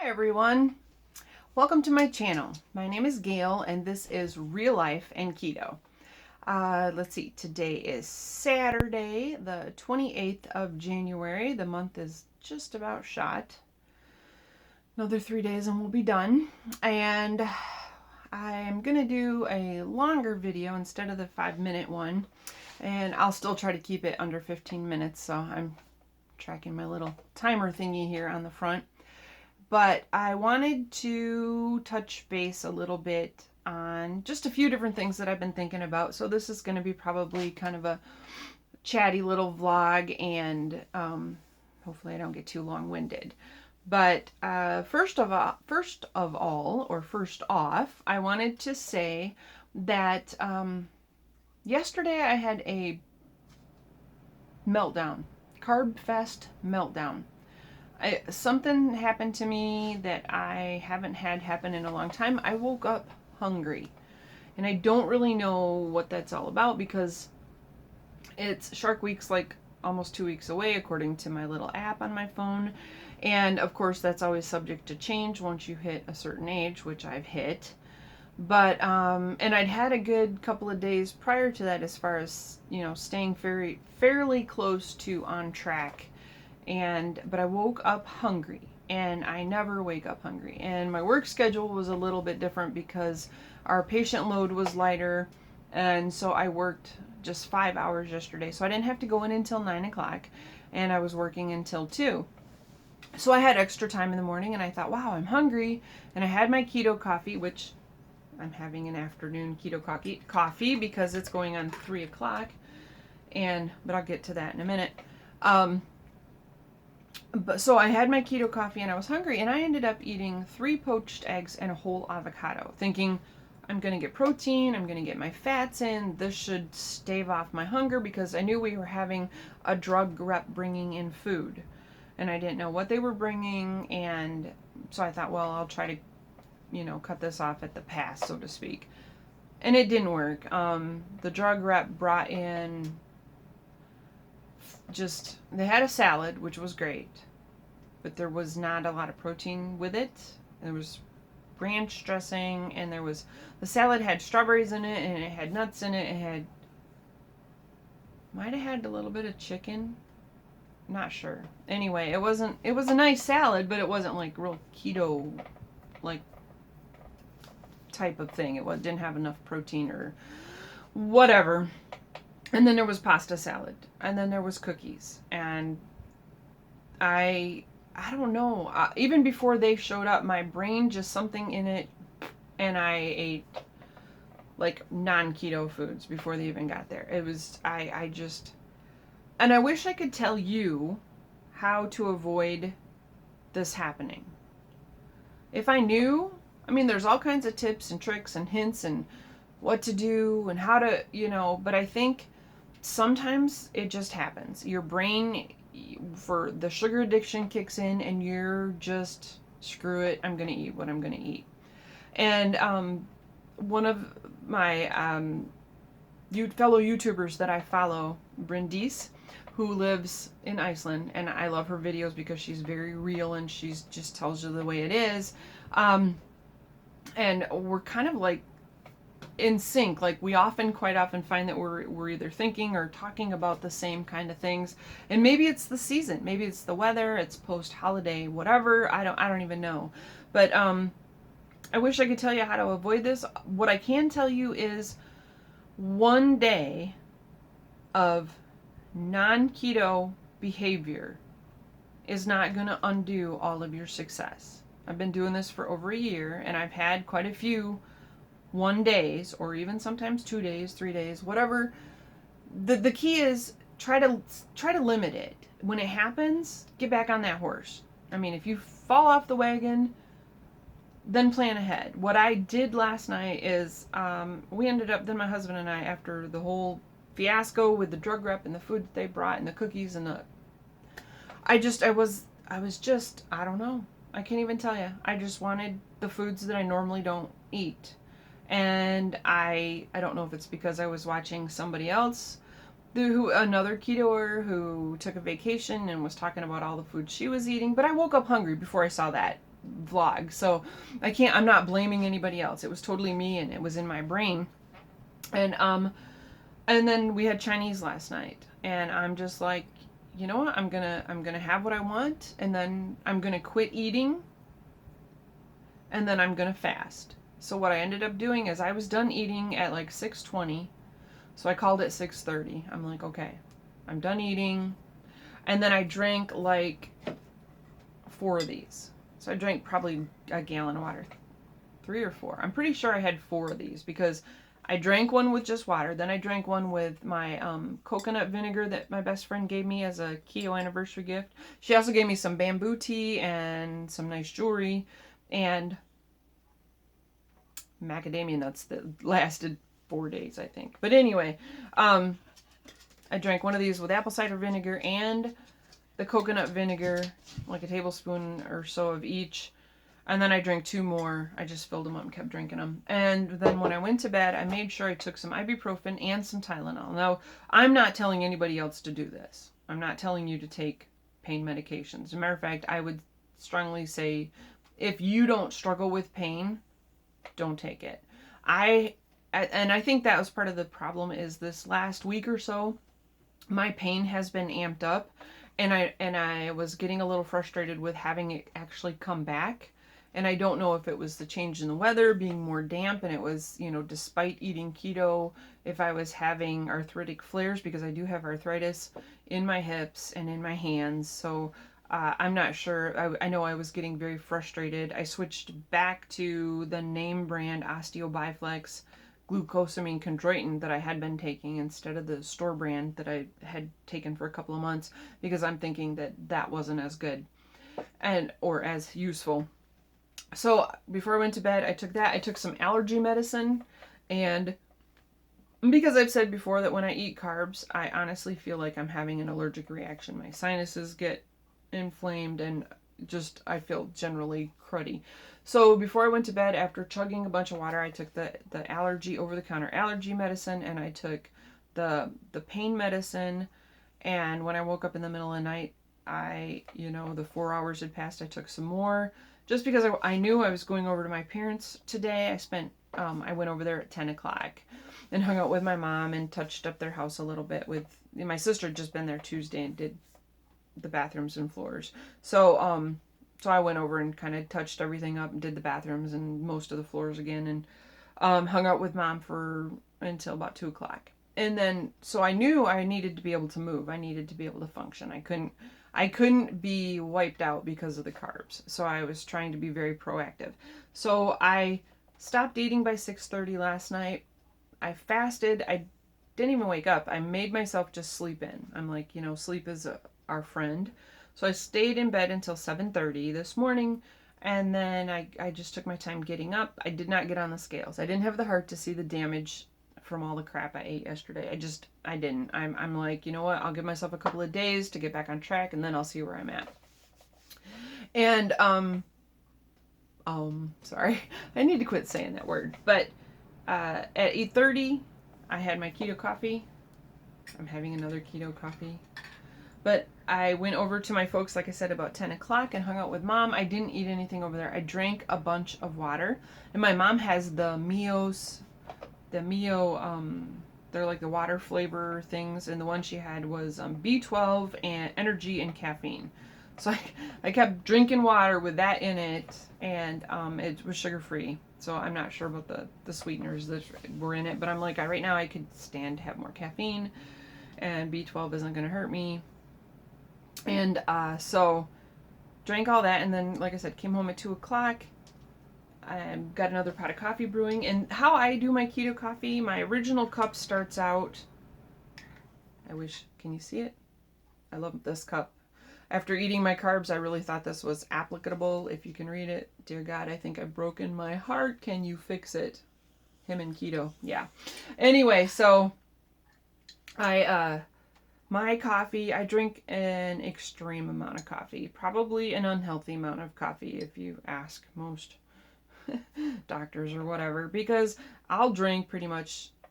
Hi everyone, welcome to my channel. My name is Gail and this is Real Life and Keto. Let's see, today is Saturday, the 28th of January. The month is just about shot. Another 3 days and we'll be done. And I'm gonna do a longer video instead of the 5-minute one. And I'll still try to keep it under 15 minutes, so I'm tracking my little timer thingy here on the front. But I wanted to touch base a little bit on just a few different things that I've been thinking about. So this is going to be probably kind of a chatty little vlog, and hopefully I don't get too long-winded. But first off, I wanted to say that yesterday I had a meltdown, Carb Fest meltdown. Something happened to me that I haven't had happen in a long time. I woke up hungry, and I don't really know what that's all about because it's Shark Week's like almost 2 weeks away according to my little app on my phone, and of course that's always subject to change once you hit a certain age, which I've hit. But and I'd had a good couple of days prior to that as far as, you know, staying fairly close to on track. But I woke up hungry, and I never wake up hungry. And my work schedule was a little bit different because our patient load was lighter, and so I worked just 5 hours yesterday. So I didn't have to go in until 9 o'clock, and I was working until 2. So I had extra time in the morning, and I thought, wow, I'm hungry. And I had my keto coffee, which I'm having an afternoon keto coffee because it's going on 3 o'clock. But I'll get to that in a minute. So I had my keto coffee and I was hungry, and I ended up eating 3 poached eggs and a whole avocado, thinking I'm going to get protein, I'm going to get my fats in, this should stave off my hunger, because I knew we were having a drug rep bringing in food, and I didn't know what they were bringing, and so I thought, well, I'll try to, you know, cut this off at the pass, so to speak. And it didn't work. The drug rep brought in they had a salad, which was great, but there was not a lot of protein with it. There was ranch dressing, and the salad had strawberries in it, and it had nuts in it. Might have had a little bit of chicken, not sure. Anyway, it was a nice salad, but it wasn't like real keto like type of thing. Didn't have enough protein or whatever. And then there was pasta salad, and then there was cookies, and I don't know, even before they showed up, my brain just something in it, and I ate like non-keto foods before they even got there. It was, and I wish I could tell you how to avoid this happening. If I knew, I mean, there's all kinds of tips and tricks and hints and what to do and how to, you know, but I think sometimes it just happens. Your brain, for the sugar addiction, kicks in, and you're just, screw it, I'm going to eat what I'm going to eat. And one of my fellow YouTubers that I follow, Bryndise, who lives in Iceland, and I love her videos because she's very real and she's just tells you the way it is. And we're kind of like in sync. Like, we quite often find that we're either thinking or talking about the same kind of things, and maybe it's the season, maybe it's the weather, it's post-holiday, whatever. I don't even know. But I wish I could tell you how to avoid this. What I can tell you is 1 day of non-keto behavior is not going to undo all of your success. I've been doing this for over a year, and I've had quite a few 1 days, or even sometimes 2 days, 3 days, whatever. The key is try to limit it. When it happens, get back on that horse. I mean, if you fall off the wagon, then plan ahead. What I did last night is we ended up, then my husband and I, after the whole fiasco with the drug rep and the food that they brought and the cookies and I don't know. I can't even tell you. I just wanted the foods that I normally don't eat. And I don't know if it's because I was watching somebody else, another ketoer who took a vacation and was talking about all the food she was eating, but I woke up hungry before I saw that. vlog. So I'm not blaming anybody else. It was totally me, and it was in my brain. And then we had Chinese last night, and I'm just like, you know what? I'm gonna have what I want, and then I'm gonna quit eating, and then I'm gonna fast. So what I ended up doing is I was done eating at like 6:20, so I called it 6:30. I'm like, okay, I'm done eating, and then I drank like 4 of these. So I drank probably a gallon of water, 3 or 4. I'm pretty sure I had 4 of these because I drank one with just water. Then I drank one with my coconut vinegar that my best friend gave me as a keto anniversary gift. She also gave me some bamboo tea and some nice jewelry and macadamia nuts that lasted 4 days, I think. But anyway, I drank one of these with apple cider vinegar and the coconut vinegar, like a tablespoon or so of each. And then I drank 2 more. I just filled them up and kept drinking them. And then when I went to bed, I made sure I took some ibuprofen and some Tylenol. Now, I'm not telling anybody else to do this. I'm not telling you to take pain medications. As a matter of fact, I would strongly say if you don't struggle with pain, don't take it. And I think that was part of the problem is this last week or so, my pain has been amped up, and I was getting a little frustrated with having it actually come back. And I don't know if it was the change in the weather, being more damp, and it was, despite eating keto, if I was having arthritic flares, because I do have arthritis in my hips and in my hands. So I'm not sure. I know I was getting very frustrated. I switched back to the name brand Osteobiflex glucosamine chondroitin that I had been taking instead of the store brand that I had taken for a couple of months, because I'm thinking that that wasn't as good or as useful. So before I went to bed, I took that. I took some allergy medicine, and because I've said before that when I eat carbs, I honestly feel like I'm having an allergic reaction. My sinuses get inflamed, and just I feel generally cruddy. So before I went to bed, after chugging a bunch of water, I took the allergy over-the-counter allergy medicine, and I took the pain medicine. And when I woke up in the middle of the night, the 4 hours had passed. I took some more. Just because I knew I was going over to my parents today, I went over there at 10 o'clock and hung out with my mom and touched up their house a little bit my sister had just been there Tuesday and did the bathrooms and floors. So I went over and kind of touched everything up and did the bathrooms and most of the floors again, and hung out with mom until about 2 o'clock. And then, so I knew I needed to be able to move. I needed to be able to function. I couldn't be wiped out because of the carbs. So I was trying to be very proactive. So I stopped eating by 6:30 last night. I fasted. I didn't even wake up. I made myself just sleep in. I'm like, sleep is our friend. So I stayed in bed until 7:30 this morning. And then I just took my time getting up. I did not get on the scales. I didn't have the heart to see the damage from all the crap I ate yesterday. I didn't. I'm like, you know what? I'll give myself a couple of days to get back on track, and then I'll see where I'm at. And, sorry. I need to quit saying that word. But, at 8:30, I had my keto coffee. I'm having another keto coffee. But I went over to my folks, like I said, about 10 o'clock and hung out with mom. I didn't eat anything over there. I drank a bunch of water. And my mom has the Mio, they're like the water flavor things, and the one she had was B12 and energy and caffeine. So I kept drinking water with that in it, and it was sugar free. So I'm not sure about the sweeteners that were in it, but I'm like, right now I could stand to have more caffeine, and B12 isn't going to hurt me. And so drank all that, and then, like I said, came home at 2 o'clock. I got another pot of coffee brewing. And how I do my keto coffee, my original cup starts out, can you see it? I love this cup. After eating my carbs, I really thought this was applicable. If you can read it, dear God, I think I've broken my heart. Can you fix it? Him and keto. Yeah. Anyway, so my coffee, I drink an extreme amount of coffee. Probably an unhealthy amount of coffee if you ask most doctors or whatever, because I'll drink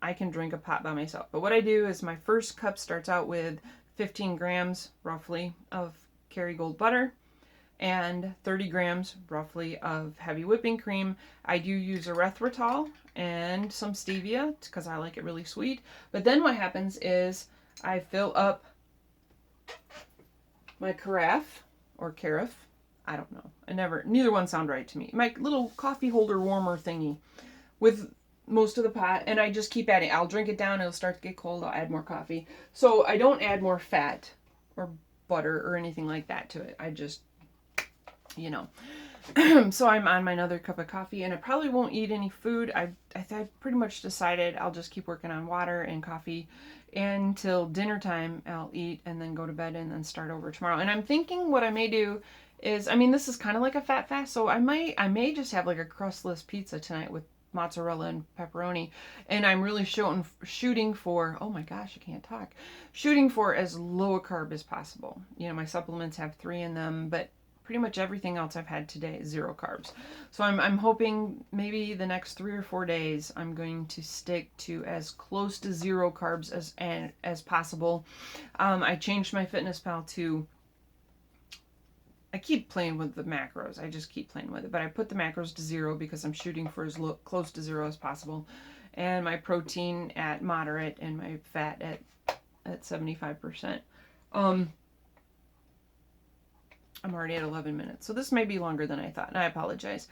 I can drink a pot by myself. But what I do is my first cup starts out with 15 grams roughly of Kerrygold butter. and 30 grams roughly of heavy whipping cream. I do use erythritol and some stevia because I like it really sweet. But then what happens is I fill up my carafe or carafe. I don't know. Neither one sound right to me. My little coffee holder warmer thingy with most of the pot, and I just keep adding. I'll drink it down, it'll start to get cold, I'll add more coffee. So I don't add more fat or butter or anything like that to it. I just, you know. So I'm on my another cup of coffee, and I probably won't eat any food. I pretty much decided I'll just keep working on water and coffee until dinner time. I'll eat and then go to bed and then start over tomorrow. And I'm thinking what I may do is, I mean, this is kind of like a fat fast, so I may just have like a crustless pizza tonight with mozzarella and pepperoni, and I'm really shooting for, oh my gosh, I can't talk, shooting for as low a carb as possible. You know, my supplements have 3 in them, but pretty much everything else I've had today is 0 carbs. So I'm hoping maybe the next 3 or 4 days I'm going to stick to as close to 0 carbs as possible. I changed my FitnessPal to, I keep playing with the macros. I just keep playing with it. But I put the macros to 0 because I'm shooting for as close to 0 as possible. And my protein at moderate and my fat at 75%. I'm already at 11 minutes. So this may be longer than I thought, and I apologize.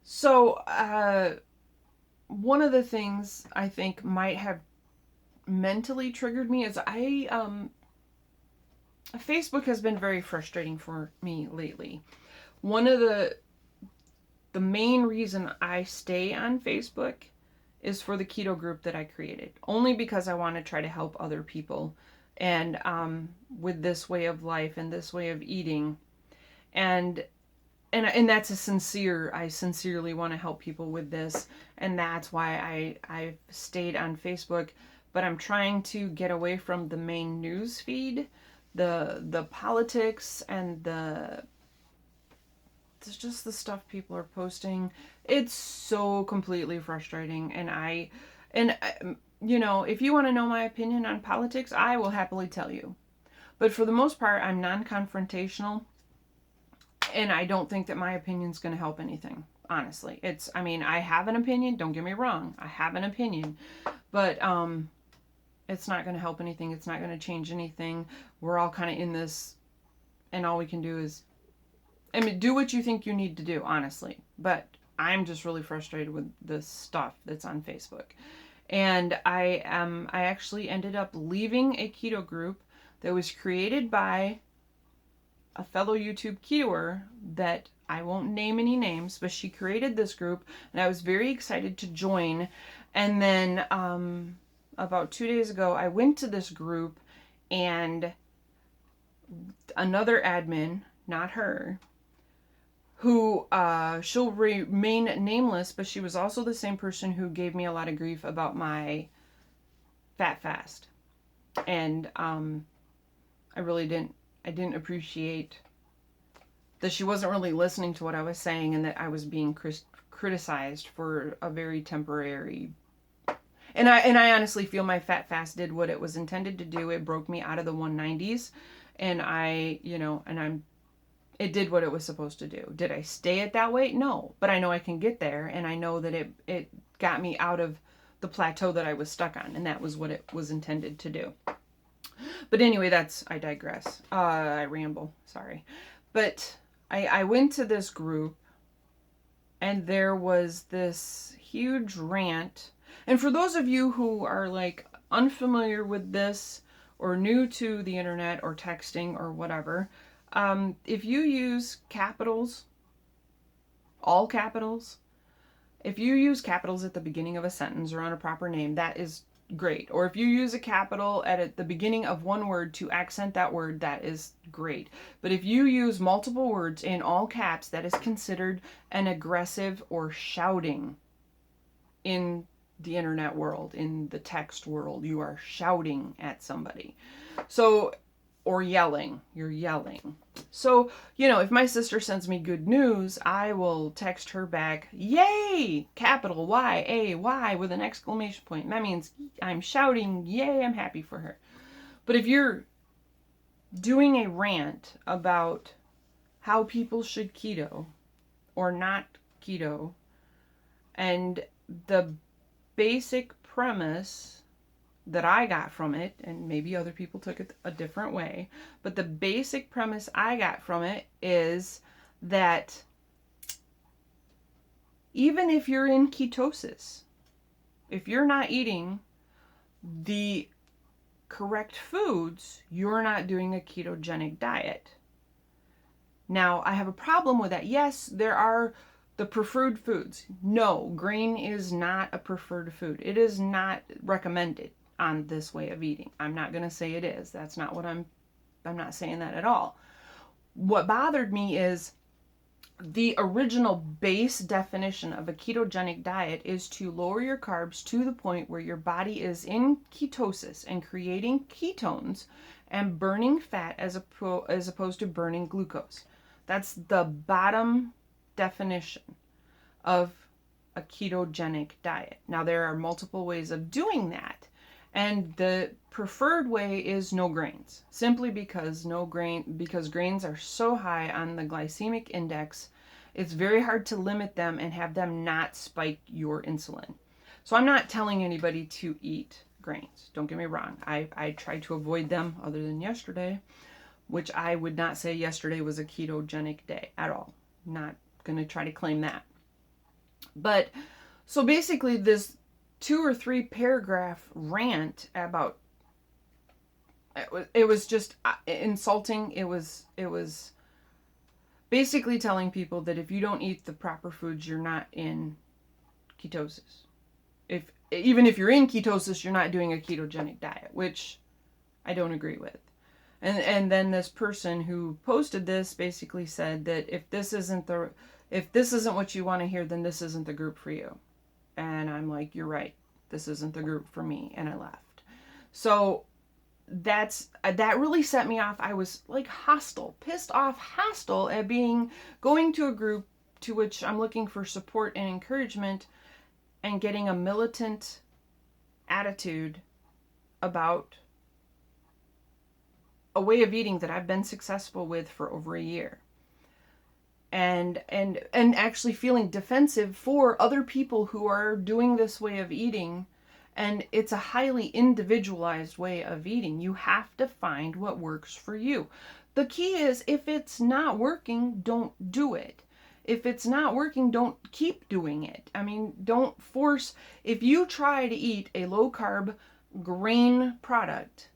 So one of the things I think might have mentally triggered me is Facebook has been very frustrating for me lately. One of the main reason I stay on Facebook is for the keto group that I created, only because I want to try to help other people and with this way of life and this way of eating, and that's I sincerely want to help people with this, and that's why I've stayed on Facebook. But I'm trying to get away from the main news feed, the politics, and it's just the stuff people are posting. It's so completely frustrating, and you know, if you want to know my opinion on politics, I will happily tell you. But for the most part, I'm non-confrontational, and I don't think that my opinion's going to help anything, honestly. I mean, I have an opinion, don't get me wrong. I have an opinion, but it's not going to help anything. It's not going to change anything. We're all kind of in this, and all we can do is, I mean, do what you think you need to do, honestly. But I'm just really frustrated with the stuff that's on Facebook. And I actually ended up leaving a keto group that was created by a fellow YouTube ketoer that I won't name any names, but she created this group, and I was very excited to join. And then about 2 days ago, I went to this group, and another admin, not her, who she'll remain nameless, but she was also the same person who gave me a lot of grief about my fat fast. And I didn't appreciate that she wasn't really listening to what I was saying, and that I was being criticized for a very temporary. And I honestly feel my fat fast did what it was intended to do. It broke me out of the 190s, and it did what it was supposed to do. Did I stay it that way? No, but I know I can get there, and I know that it got me out of the plateau that I was stuck on, and that was what it was intended to do. But anyway, I digress. I ramble, sorry. But I went to this group, and there was this huge rant. And for those of you who are like unfamiliar with this, or new to the internet or texting or whatever, if you use capitals, all capitals, if you use capitals at the beginning of a sentence or on a proper name, that is great. Or if you use a capital at the beginning of one word to accent that word, that is great. But if you use multiple words in all caps, that is considered an aggressive or shouting in the internet world, in the text world. You are shouting at somebody. So, or yelling. You're yelling. So, if my sister sends me good news, I will text her back, yay, capital Y-A-Y with an exclamation point. That means I'm shouting, yay, I'm happy for her. But if you're doing a rant about how people should keto or not keto. And the basic premise that I got from it, and maybe other people took it a different way, but the basic premise I got from it is that even if you're in ketosis, if you're not eating the correct foods, you're not doing a ketogenic diet. Now, I have a problem with that. Yes, there are the preferred foods. No, grain is not a preferred food. It is not recommended on this way of eating. I'm not going to say it is. That's not what I'm not saying that at all. What bothered me is the original base definition of a ketogenic diet is to lower your carbs to the point where your body is in ketosis and creating ketones and burning fat as opposed to burning glucose. That's the bottom definition of a ketogenic diet. Now, there are multiple ways of doing that, and the preferred way is no grains, simply because grains are so high on the glycemic index. It's very hard to limit them and have them not spike your insulin. So I'm not telling anybody to eat grains. Don't get me wrong. I try to avoid them, other than yesterday, which I would not say yesterday was a ketogenic day at all. Not going to try to claim that. But so basically this 2 or 3 paragraph rant about it was just insulting. It was basically telling people that if you don't eat the proper foods, you're not in ketosis. Even if you're in ketosis, you're not doing a ketogenic diet, which I don't agree with. And then this person who posted this basically said that if this isn't what you want to hear, then this isn't the group for you. And I'm like, you're right. This isn't the group for me. And I left. So that really set me off. I was like pissed off, hostile at going to a group to which I'm looking for support and encouragement and getting a militant attitude about a way of eating that I've been successful with for over a year. And actually feeling defensive for other people who are doing this way of eating. And it's a highly individualized way of eating. You have to find what works for you. The key is, if it's not working, don't do it. If it's not working, don't keep doing it. I mean, don't force. If you try to eat a low carb grain product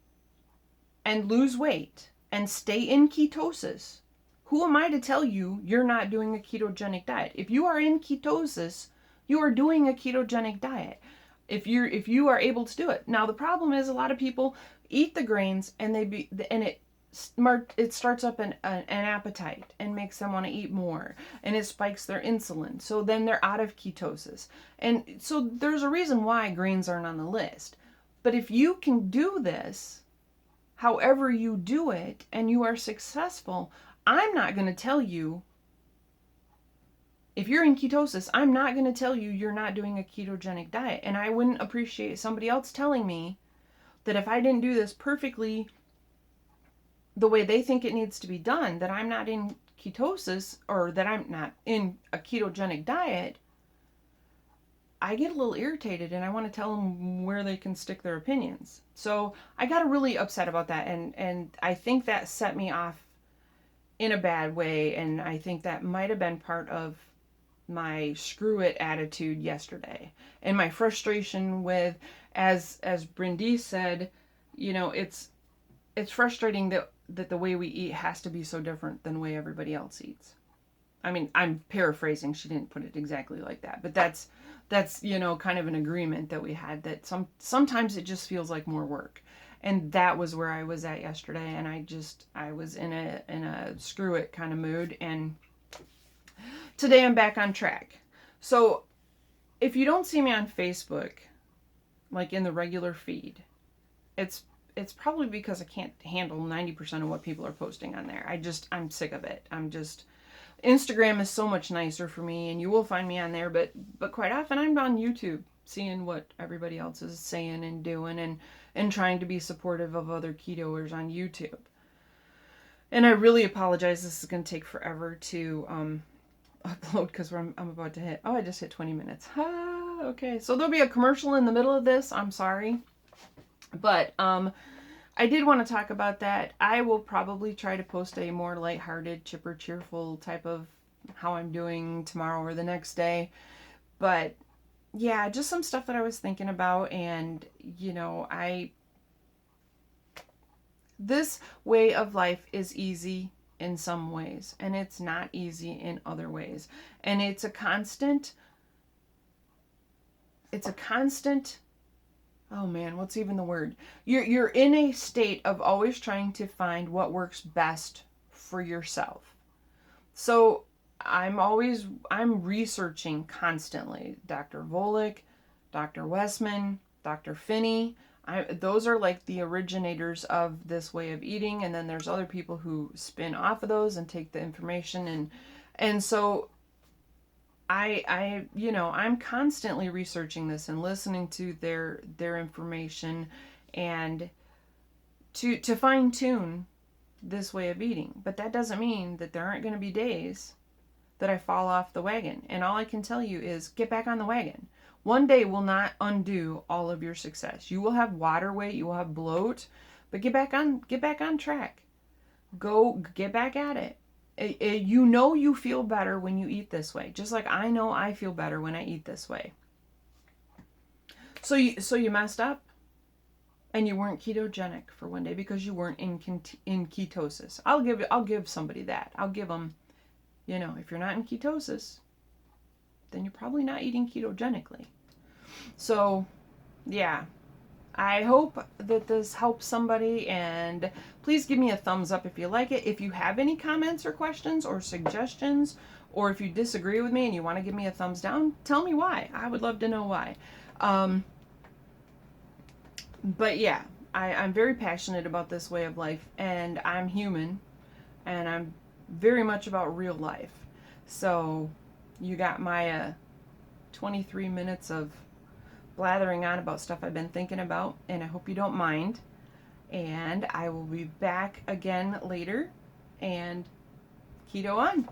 and lose weight and stay in ketosis, who am I to tell you you're not doing a ketogenic diet? If you are in ketosis, you are doing a ketogenic diet. If you are able to do it. Now, the problem is a lot of people eat the grains and it starts up an appetite and makes them want to eat more, and it spikes their insulin. So then they're out of ketosis. And so there's a reason why grains aren't on the list. But if you can do this, however you do it, and you are successful, I'm not going to tell you, if you're in ketosis, I'm not going to tell you you're not doing a ketogenic diet. And I wouldn't appreciate somebody else telling me that if I didn't do this perfectly the way they think it needs to be done, that I'm not in ketosis, or that I'm not in a ketogenic diet. I get a little irritated, and I want to tell them where they can stick their opinions. So I got really upset about that, and I think that set me off in a bad way, and I think that might have been part of my screw it attitude yesterday, and my frustration with, as Brindy said, it's frustrating that the way we eat has to be so different than the way everybody else eats. I mean, I'm paraphrasing. She didn't put it exactly like that, but that's kind of an agreement that we had, that sometimes it just feels like more work. And that was where I was at yesterday, and I was in a screw it kind of mood, and today I'm back on track. So if you don't see me on Facebook, like in the regular feed, it's probably because I can't handle 90% of what people are posting on there. I'm sick of it. Instagram is so much nicer for me, and you will find me on there, but quite often I'm on YouTube seeing what everybody else is saying and doing, and trying to be supportive of other ketoers on YouTube. And I really apologize. This is going to take forever to upload because I'm about to hit. Oh, I just hit 20 minutes. Ah, okay. So there'll be a commercial in the middle of this. I'm sorry. But I did want to talk about that. I will probably try to post a more lighthearted, chipper, cheerful type of how I'm doing tomorrow or the next day. But yeah, just some stuff that I was thinking about. And, you know, this way of life is easy in some ways, and it's not easy in other ways. And it's a constant, oh man, what's even the word? You're in a state of always trying to find what works best for yourself. So I'm researching constantly. Dr. Volek, Dr. Westman, Dr. Finney. Those are like the originators of this way of eating, and then there's other people who spin off of those and take the information, and so I'm constantly researching this and listening to their information, and to fine tune this way of eating. But that doesn't mean that there aren't going to be days that I fall off the wagon. And all I can tell you is get back on the wagon. One day will not undo all of your success. You will have water weight, you will have bloat, but get back on track. Go get back at it. You know you feel better when you eat this way, just like I know I feel better when I eat this way. So you messed up, and you weren't ketogenic for one day because you weren't in ketosis. I'll give somebody that. I'll give them, if you're not in ketosis, then you're probably not eating ketogenically. So, yeah. I hope that this helps somebody, and please give me a thumbs up if you like it. If you have any comments or questions or suggestions, or if you disagree with me and you want to give me a thumbs down, tell me why. I would love to know why. But yeah, I'm very passionate about this way of life, and I'm human, and I'm very much about real life. So you got my 23 minutes of blathering on about stuff I've been thinking about, and I hope you don't mind. And I will be back again later, and keto on.